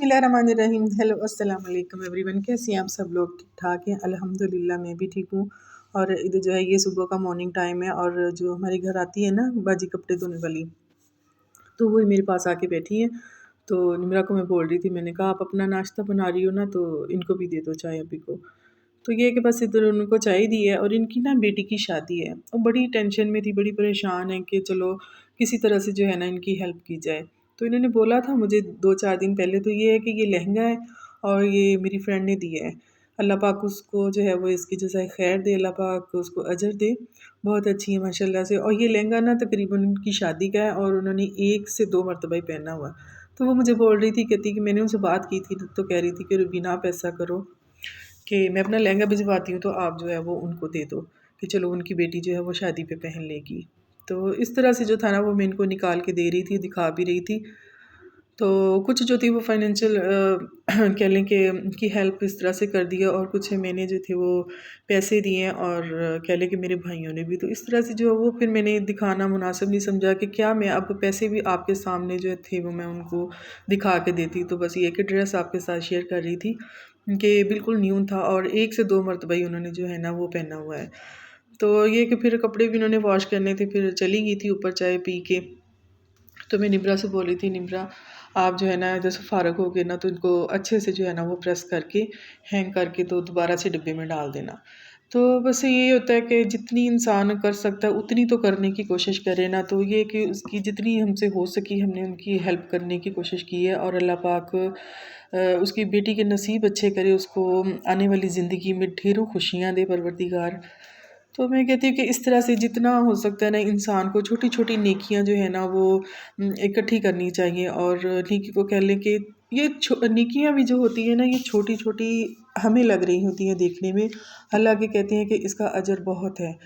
बिस्मिल्लाहिर्रहमानिर्रहीम। हेलो अस्सलाम वालेकुम एवरीवन। कैसे हैं आप सब लोग? ठीक ठाक हैं? अल्हम्दुलिल्लाह मैं भी ठीक हूँ। और इधर जो है ये सुबह का मॉर्निंग टाइम है और जो हमारे घर आती है ना बाजी कपड़े धोने वाली, तो वो मेरे पास आके बैठी हैं। तो निमरा को मैं बोल रही थी, मैंने कहा आप अपना नाश्ता बना रही हो ना तो इनको भी दे दो चाय अभी को। तो ये है कि बस इधर उनको चाय दी है और इनकी ना बेटी की शादी है और बड़ी टेंशन में थी, बड़ी परेशान है कि चलो किसी तरह से जो है ना इनकी हेल्प की जाए। तो इन्होंने बोला था मुझे 2-4 दिन पहले, तो ये है कि ये लहंगा है और ये मेरी फ्रेंड ने दिया है। अल्लाह पाक उसको जो है वो इसकी जज़ाए खैर दे, अल्लाह पाक उसको अजर दे। बहुत अच्छी है माशाल्लाह से। और ये लहंगा ना तकरीबन उनकी शादी का है और उन्होंने 1 से 2 मरतबा ही पहना हुआ है। तो वो मुझे बोल रही थी, कहती कि मैंने उनसे बात की थी तो कह रही थी कि रुबीना आप ऐसा करो कि मैं अपना लहंगा भिजवाती हूँ तो आप जो है वो उनको दे दो कि चलो उनकी बेटी जो है वो शादी पे पहन लेगी। तो इस तरह से जो था ना वो मैं इनको निकाल के दे रही थी, दिखा भी रही थी। तो कुछ जो थी वो फाइनेंशियल कह लें कि की हेल्प इस तरह से कर दी है और कुछ मैंने जो थे वो पैसे दिए हैं और कह लें कि मेरे भाइयों ने भी। तो इस तरह से जो है वो फिर मैंने दिखाना मुनासिब नहीं समझा कि क्या मैं अब पैसे भी आपके सामने जो थे वो मैं उनको दिखा के देती। तो बस ये कि ड्रेस आपके साथ शेयर कर रही थी कि बिल्कुल न्यू था और 1 से 2 मरतबा ही उन्होंने जो है ना वो पहना हुआ है। तो ये कि फिर कपड़े भी उन्होंने वॉश करने थे, फिर चली गई थी ऊपर चाय पी के। तो मैं निब्रा से बोल रही थी, निब्रा आप जो है ना इधर से फ़ारग हो गए ना तो इनको अच्छे से जो है ना वो प्रेस करके हैंग करके तो दोबारा से डिब्बे में डाल देना। तो बस यही होता है कि जितनी इंसान कर सकता है उतनी तो करने की कोशिश करे ना। तो ये कि उसकी जितनी हमसे हो सकी हमने उनकी हेल्प करने की कोशिश की है और अल्लाह पाक उसकी बेटी के नसीब अच्छे करे, उसको आने वाली ज़िंदगी में ढेरों खुशियाँ दे परवरदिगार। तो मैं कहती हूँ कि इस तरह से जितना हो सकता है ना इंसान को छोटी छोटी नेकियां जो है ना वो इकट्ठी करनी चाहिए। और नेकी को कह लें कि ये नेकियां भी जो होती है ना ये छोटी छोटी हमें लग रही होती हैं देखने में, अल्लाह के कहते हैं कि इसका अजर बहुत है।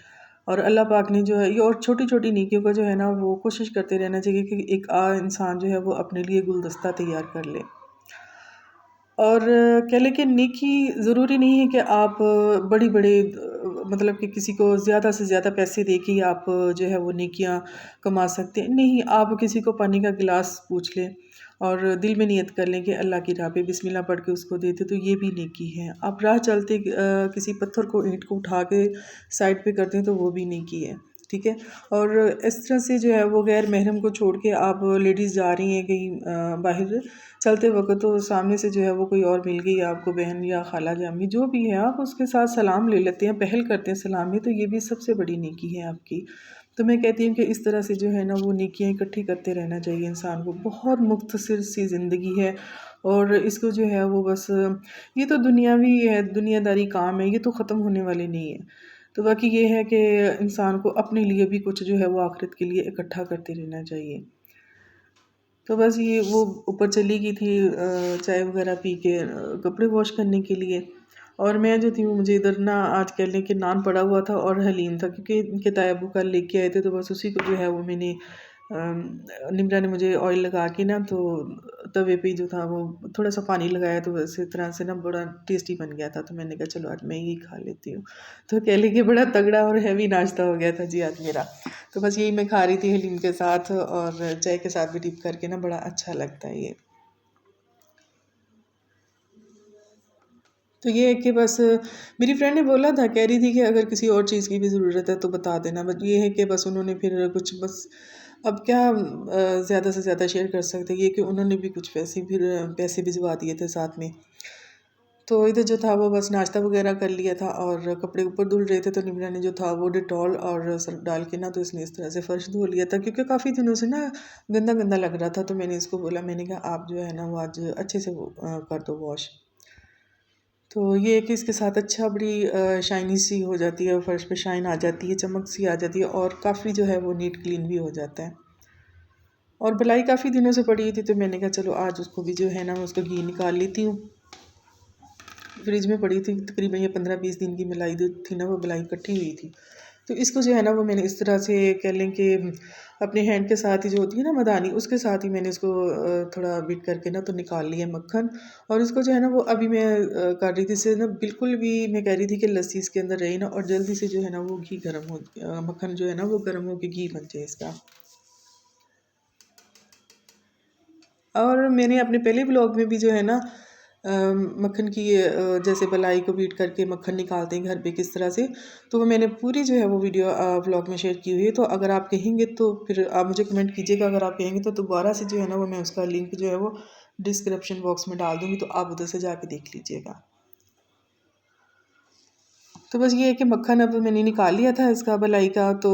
और अल्लाह पाक ने जो है ये और छोटी छोटी नेकियों का जो है ना वो कोशिश करते रहना चाहिए कि एक इंसान जो है वो अपने लिए गुलदस्ता तैयार कर ले। और कह लें कि नेकी ज़रूरी नहीं है कि आप बड़ी-बड़ी मतलब कि किसी को ज़्यादा से ज़्यादा पैसे दे के ही आप जो है वो नेकियां कमा सकते हैं। नहीं, आप किसी को पानी का गिलास पूछ लें और दिल में नियत कर लें कि अल्लाह की राह पे बिस्मिल्लाह पढ़ के उसको देते तो ये भी नेकी है। आप राह चलते किसी पत्थर को, ईंट को उठा के साइड पे करते हैं तो वो भी नेकी है। ठीक है। और इस तरह से जो है वो गैर महरम को छोड़ के आप लेडीज़ जा रही हैं कहीं बाहर चलते वक़्त, तो सामने से जो है वो कोई और मिल गई आपको, बहन या खाला जामी जो भी है, आप उसके साथ सलाम ले लेते हैं, पहल करते हैं सलाम में, तो ये भी सबसे बड़ी नेकी है आपकी। तो मैं कहती हूँ कि इस तरह से जो है ना वो नेकियां इकट्ठी करते रहना चाहिए इंसान को। बहुत मुख्तसर सी ज़िंदगी है और इसको जो है वो बस ये तो दुनियावी है, दुनियादारी काम है, ये तो ख़त्म होने वाले नहीं है। तो बाकी ये है कि इंसान को अपने लिए भी कुछ जो है वो आखिरत के लिए इकट्ठा करते रहना चाहिए। तो बस ये वो ऊपर चली गई थी चाय वगैरह पी के कपड़े वॉश करने के लिए। और मैं जो थी वो मुझे इधर ना आज कह लें कि नान पड़ा हुआ था और हलीम था क्योंकि इनके ताया अबू कल लेके आए थे। तो बस उसी को जो है वो मैंने निमरा ने मुझे ऑयल लगा के ना तो तवे पे जो था वो थोड़ा सा पानी लगाया तो इस तरह से ना बड़ा टेस्टी बन गया था। तो मैंने कहा चलो आज मैं यही खा लेती हूँ। तो कह लें कि बड़ा तगड़ा और हैवी नाश्ता हो गया था जी आज मेरा। तो बस यही मैं खा रही थी हलीम के साथ और चाय के साथ भी डिप करके ना बड़ा अच्छा लगता है ये। तो ये है कि बस मेरी फ्रेंड ने बोला था, कह रही थी कि अगर किसी और चीज़ की भी ज़रूरत है तो बता देना। बट ये है कि बस उन्होंने फिर कुछ बस अब क्या ज़्यादा से ज़्यादा शेयर कर सकते हैं। ये कि उन्होंने भी कुछ पैसे फिर पैसे भिजवा दिए थे साथ में। तो इधर जो था वो बस नाश्ता वगैरह कर लिया था और कपड़े ऊपर धुल रहे थे। तो निमरा ने जो था वो डिटॉल और सर्फ डाल के ना तो इसने इस तरह से फ़र्श धो लिया था क्योंकि काफ़ी दिनों से ना गंदा गंदा लग रहा था। तो मैंने इसको बोला, मैंने कहा आप जो है ना वो आज अच्छे से वो, कर दो वॉश। तो ये है कि इसके साथ अच्छा बड़ी शाइनी सी हो जाती है, फर्श पे शाइन आ जाती है, चमक सी आ जाती है और काफ़ी जो है वो नीट क्लीन भी हो जाता है। और बलाई काफ़ी दिनों से पड़ी थी तो मैंने कहा चलो आज उसको भी जो है ना मैं उसका घी निकाल लेती हूँ। फ्रिज में पड़ी थी तकरीबन ये 15-20 दिन की मलाई जो थी ना वो बलाई इकट्ठी हुई थी। तो इसको जो है ना वो मैंने इस तरह से कह लें कि अपने हैंड के साथ ही जो होती है ना मदानी, उसके साथ ही मैंने इसको थोड़ा बीट करके ना तो निकाल लिया मक्खन। और इसको जो है ना वो अभी मैं कर रही थी इससे ना बिल्कुल भी मैं कह रही थी कि लस्सी इसके अंदर रही ना और जल्दी से जो है ना वो घी गर्म हो मक्खन जो है ना वो गर्म हो के घी बन जाए इसका। और मैंने अपने पहले ब्लॉग में भी जो है ना मक्खन की जैसे मलाई को बीट करके मक्खन निकालते हैं घर पे किस तरह से, तो वो मैंने पूरी जो है वो वीडियो ब्लॉग में शेयर की हुई है। तो अगर आप कहेंगे तो फिर आप मुझे कमेंट कीजिएगा, अगर आप कहेंगे तो दोबारा से जो है ना वो मैं उसका लिंक जो है वो डिस्क्रिप्शन बॉक्स में डाल दूँगी, तो आप उधर से जाके देख लीजिएगा। तो बस ये है कि मक्खन अब मैंने निकाल लिया था इसका मलाई का, तो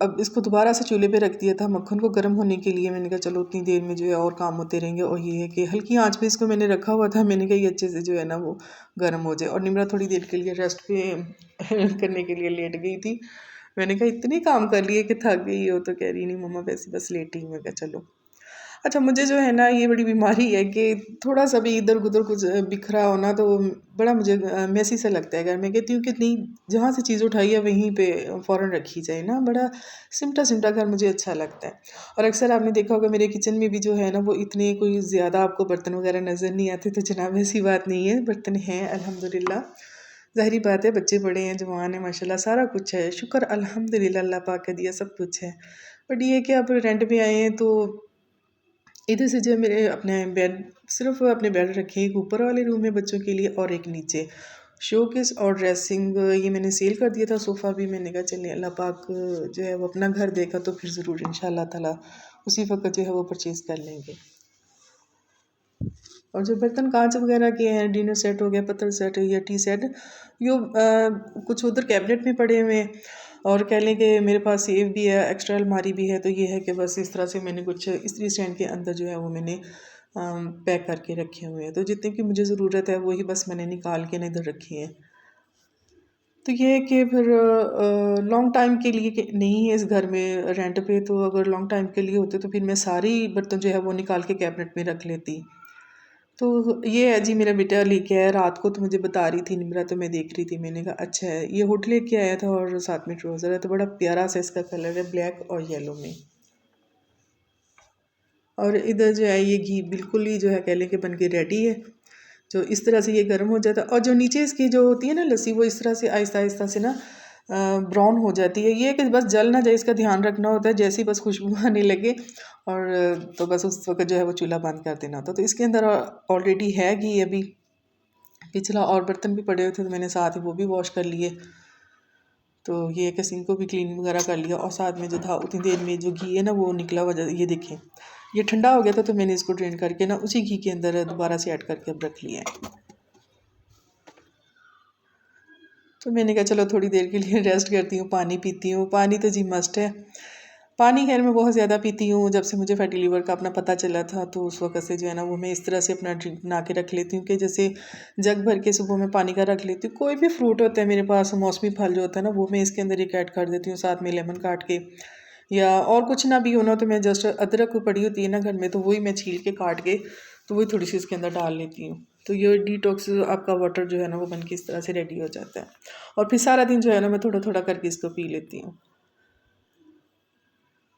अब इसको दोबारा से चूल्हे पे रख दिया था मक्खन को गर्म होने के लिए। मैंने कहा चलो उतनी देर में जो है और काम होते रहेंगे, और ये है कि हल्की आंच पे इसको मैंने रखा हुआ था। मैंने कहा ये अच्छे से जो है ना वो गर्म हो जाए। और निमरा थोड़ी देर के लिए रेस्ट पे करने के लिए लेट गई थी। मैंने कहा इतने काम कर लिए कि थक गई हो, तो कह रही नहीं मम्मा वैसे बस लेटी हूँ। मैं कहा चलो। अच्छा, मुझे जो है ना ये बड़ी बीमारी है कि थोड़ा सा भी इधर उधर कुछ बिखरा हो ना तो बड़ा मुझे मैसी सा लगता है घर में। कहती हूँ कि नहीं, जहाँ से चीज़ उठाई है वहीं पे फ़ौरन रखी जाए ना, बड़ा सिमटा सिमटा घर मुझे अच्छा लगता है। और अक्सर आपने देखा होगा मेरे किचन में भी जो है ना वो इतने कोई ज़्यादा आपको बर्तन वगैरह नज़र नहीं आते, तो जनाब ऐसी बात नहीं है, बर्तन हैं अल्हम्दुलिल्लाह। ज़ाहिरी बात है, बच्चे बड़े हैं, जवान हैं, माशाल्लाह सारा कुछ है, शुक्र अल्हम्दुलिल्लाह अल्लाह पाक का दिया सब कुछ है। बट ये है कि अब रेंट पे आए हैं तो इधर से जो मेरे अपने बेड, सिर्फ अपने बेड रखे एक ऊपर वाले रूम में बच्चों के लिए और एक नीचे। शोकेस और ड्रेसिंग ये मैंने सेल कर दिया था, सोफ़ा भी मैंने कहा चलिए अल्लाह पाक जो है वो अपना घर देगा तो फिर ज़रूर इंशाल्लाह ताला उसी वक्त जो है वो परचेज़ कर लेंगे। और जो बर्तन कांच वगैरह के हैं, डिनर सेट हो गया, पत्थर सेट या टी सेट, यो कुछ उधर कैबिनेट में पड़े हुए हैं। और कह लें कि मेरे पास सेफ भी है, एक्स्ट्रा अलमारी भी है। तो ये है कि बस इस तरह से मैंने कुछ इस्त्री स्टैंड के अंदर जो है वो मैंने पैक करके रखे हुए हैं। तो जितने की मुझे ज़रूरत है वही बस मैंने निकाल के ना इधर रखे हैं। तो ये है कि फिर लॉन्ग टाइम के लिए कि नहीं है इस घर में रेंट पे, तो अगर लॉन्ग टाइम के लिए होते तो फिर मैं सारी बर्तन जो है वो निकाल के कैबिनेट में रख लेती। तो ये है जी, मेरा बेटा लेके आया रात को, तो मुझे बता रही थी निमरा, तो मैं देख रही थी। मैंने कहा अच्छा है, ये हुड लेके आया था और साथ में ट्राउज़र है, तो बड़ा प्यारा सा इसका कलर है, ब्लैक और येलो में। और इधर जो है ये घी बिल्कुल ही जो है कह लें कि बन के रेडी है। जो इस तरह से ये गर्म हो जाता है, और जो नीचे इसकी जो होती है ना लस्सी, वो इस तरह से आहिस्ता आहिस्ता से ना ब्राउन हो जाती है। ये कि बस जल ना जाए, इसका ध्यान रखना होता है। जैसे ही बस खुशबू आने लगे और तो बस उस वक्त जो है वो चूल्हा बंद कर देना होता है। तो इसके अंदर ऑलरेडी है घी अभी। पिछला और बर्तन भी पड़े हुए थे तो मैंने साथ ही वो भी वॉश कर लिए। तो ये कि सिंक को भी क्लीन वगैरह कर लिया, और साथ में जो था उतनी देर में जो घी है ना वो निकला हुआ ये देखें, ये ठंडा हो गया था, तो मैंने इसको ड्रेन करके ना उसी घी के अंदर दोबारा से ऐड करके अब रख लिया है। तो मैंने कहा चलो थोड़ी देर के लिए रेस्ट करती हूँ, पानी पीती हूँ। पानी तो जी मस्ट है। पानी खैर मैं बहुत ज़्यादा पीती हूँ। जब से मुझे फैटी लीवर का अपना पता चला था तो उस वक़्त से जो है ना वो मैं इस तरह से अपना ड्रिंक बना के रख लेती हूँ कि जैसे जग भर के सुबह में पानी का रख लेती हूँ। कोई भी फ्रूट होता है मेरे पास, मौसमी फल जो होता है ना वो मैं इसके अंदर एक ऐड कर देती हूँ, साथ में लेमन काट के। या और कुछ ना भी हो ना तो मैं जस्ट अदरक पड़ी होती है ना घर में, तो वही मैं छील के काट के तो वही थोड़ी सी इसके अंदर डाल लेती हूँ। तो ये डिटॉक्स आपका वाटर जो है ना वो बन के इस तरह से रेडी हो जाता है। और फिर सारा दिन जो है ना मैं थोड़ा थोड़ा करके इसको पी लेती हूँ।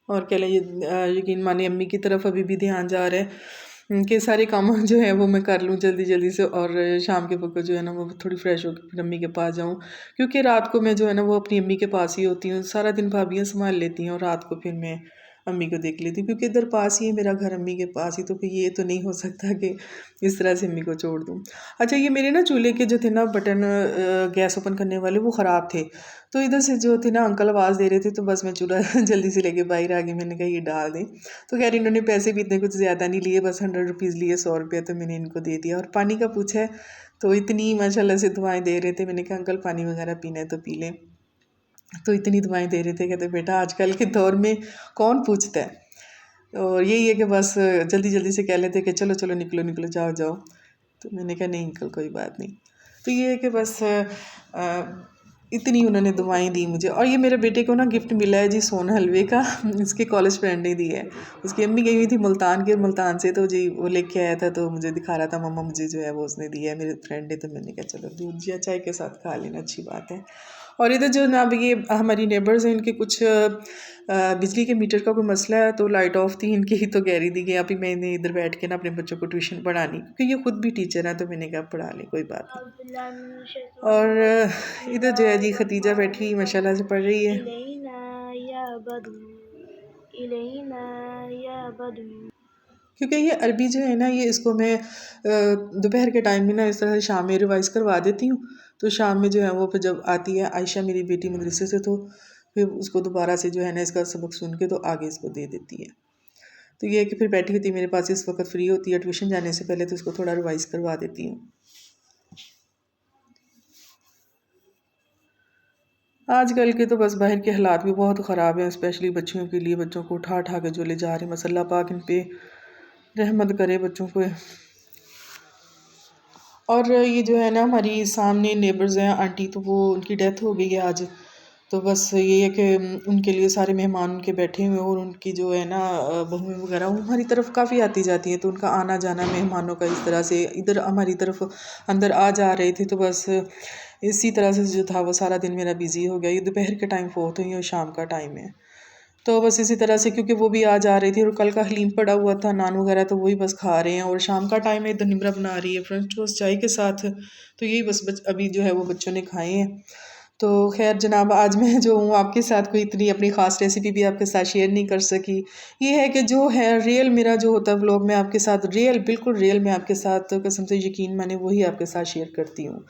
और कह लें यकीन मानिए अम्मी की तरफ अभी भी ध्यान जा रहा है कि सारे काम जो है वो मैं कर लूँ जल्दी जल्दी से, और शाम के वक्त जो है ना वो थोड़ी फ्रेश होकर फिर अम्मी के पास जाऊँ। क्योंकि रात को मैं जो है ना वो अपनी अम्मी के पास ही होती हूँ, सारा दिन भाभियाँ संभाल लेती हैं और रात को फिर मैं अम्मी को देख लेती हूँ। क्योंकि इधर पास ही है मेरा घर, अम्मी के पास ही, तो फिर ये तो नहीं हो सकता कि इस तरह से अम्मी को छोड़ दूँ। अच्छा, ये मेरे ना चूल्हे के जो थे ना बटन गैस ओपन करने वाले वो ख़राब थे। तो इधर से जो थे ना अंकल आवाज़ दे रहे थे, तो बस मैं चूल्हा जल्दी से लेके बाहर आ गई। मैंने कहा ये डाल दें। तो खैर इन्होंने पैसे भी इतने कुछ ज़्यादा नहीं लिए, बस 100 रुपीज़ लिए, 100 रुपये, तो मैंने इनको दे दिया। और पानी का पूछा है तो इतनी माशाल्लाह से दुआएं दे रहे थे। मैंने कहा अंकल पानी वगैरह पीना है तो पी लें। तो इतनी दुआएं दे रहे थे, कहते बेटा आजकल के दौर में कौन पूछता है। और यही है कि बस जल्दी जल्दी से कह लेते कि चलो चलो निकलो निकलो जाओ जाओ। तो मैंने कहा नहीं अंकल कोई बात नहीं। तो ये है कि बस इतनी उन्होंने दुआएं दी मुझे। और ये मेरे बेटे को ना गिफ्ट मिला है जी सोन हलवे का, इसके कॉलेज फ्रेंड ने दी है। उसकी अम्मी गई हुई थी मुल्तान के, मुल्तान से, तो जी वो लेके आया था, तो मुझे दिखा रहा था मम्मा मुझे जो है वो उसने दिया है मेरे फ्रेंड ने। तो मैंने कहा चलो दूध या चाय के साथ खा लेना, अच्छी बात है। और इधर जो ना ये हमारी नेबर्स हैं, इनके कुछ बिजली के मीटर का कोई मसला है, तो लाइट ऑफ थी इनकी ही, तो कह रही थी कि अभी मैंने इधर बैठ के ना अपने बच्चों को ट्यूशन पढ़ानी, क्योंकि ये खुद भी टीचर हैं। तो मैंने कहा पढ़ा लें कोई बात नहीं। और इधर जो है जी खतीजा बैठी माशाल्लाह से पढ़ रही है। क्योंकि ये अरबी जो है ना, ये इसको मैं दोपहर के टाइम में ना इस तरह से शाम में रिवाइज़ करवा देती हूँ। तो शाम में जो है वो फिर जब आती है आयशा मेरी बेटी मदरसे से, तो फिर उसको दोबारा से जो है ना इसका सबक सुन के तो आगे इसको दे देती है। तो ये है कि फिर बैठी होती है मेरे पास, इस वक्त फ्री होती है ट्यूशन जाने से पहले, तो इसको थोड़ा रिवाइज़ करवा देती हूँ। आजकल के तो बस बाहर के हालात भी बहुत ख़राब हैं, स्पेशली बच्चियों के लिए। बच्चों को उठा उठा के जो ले जा रहे हैं, बस अल्लाह पाक इन पे रहमत करे बच्चों को। और ये जो है ना हमारी सामने नेबर्स हैं आंटी, तो वो उनकी डेथ हो गई है आज। तो बस ये है कि उनके लिए सारे मेहमान उनके बैठे हुए हैं, और उनकी जो है ना बहुएं वगैरह वो हमारी तरफ काफ़ी आती जाती हैं, तो उनका आना जाना मेहमानों का इस तरह से इधर हमारी तरफ अंदर आ जा रहे थे। तो बस इसी तरह से जो था वो सारा दिन मेरा बिज़ी हो गया। ये दोपहर के टाइम फोत हुई और शाम का टाइम है, तो बस इसी तरह से, क्योंकि वो भी आ जा रही थी और कल का हलीम पड़ा हुआ था नान वगैरह, तो वही बस खा रहे हैं। और शाम का टाइम है, इधर निमरा बना रही है फ्रेंच टोस्ट चाय के साथ, तो यही बस अभी जो है वो बच्चों ने खाए हैं। तो खैर जनाब, आज मैं जो हूँ आपके साथ कोई इतनी अपनी ख़ास रेसिपी भी आपके साथ शेयर नहीं कर सकी। ये है कि जो है रियल मेरा जो होता है व्लॉग, मैं आपके साथ रियल, बिल्कुल रियल मैं आपके साथ कसम से यकीन माने वही आपके साथ शेयर करती हूँ।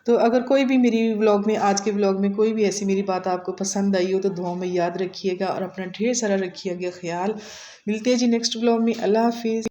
तो अगर कोई भी मेरी व्लॉग में, आज के व्लॉग में कोई भी ऐसी मेरी बात आपको पसंद आई हो, तो दुआ में याद रखिएगा और अपना ढेर सारा रखिएगा ख्याल। मिलते हैं जी नेक्स्ट व्लॉग में। अल्लाह हाफिज़।